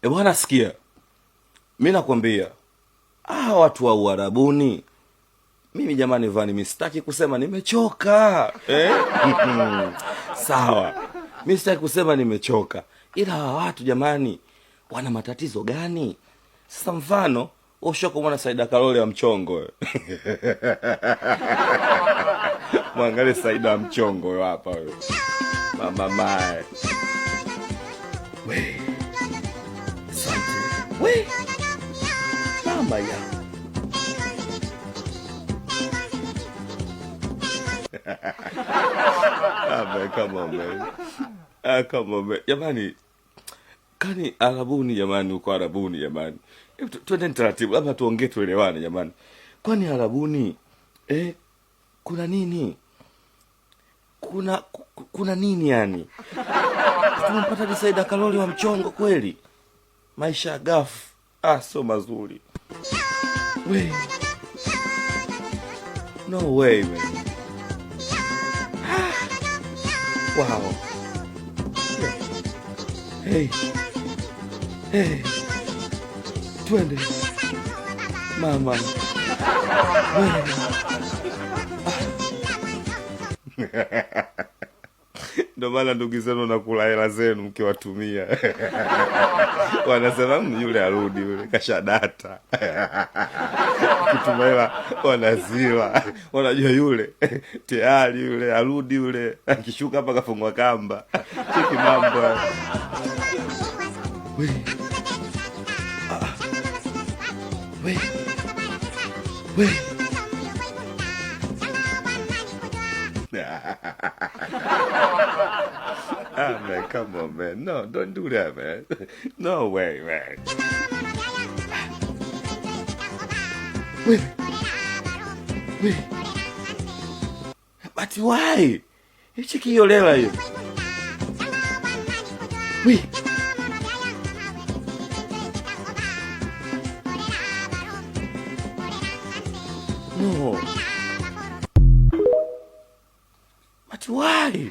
Bwana sikia. Mimi nakwambia. Watu wa Uarabuni. Mimi jamani Vani mistaki kusema nimechoka. Sawa. Mimi sitaki kusema nimechoka. Ila hawa watu jamani wana matatizo gani? Sasa mfano, ushoko mwana Saida Karoli ya mchongo. Mwangalie Saida ya mchongo hapa wewe. Mama mae. We. Asante. We. Mama ya. Man, come on, man. Come on, man. Jamani, kani Arabuni jamani, uko Arabuni jamani. Twende taratibu, labda tuongee tuelewane jamani. Kwani Arabuni kuna nini? Kuna nini yani? Tunampata Saida Karoli wa mchongo kweli? Maisha gafu. So mazuri. We. No way, man. Wow. Hey. Hey. Twende. Mama. Ndo maana ndugu zenu nakula hela zenu mkiwatumia. Wanasema yule arudi yule kashadata. Kutuma hela wanazila. Wanajua yule tayari yule arudi yule akishuka hapa kafungwa kamba. Cheki mambo. We. We. We. Man, come on, man. No, don't do that, man. No way, man. Wait. But why? Cheki hiyo lela hiyo. Wait. No. But why?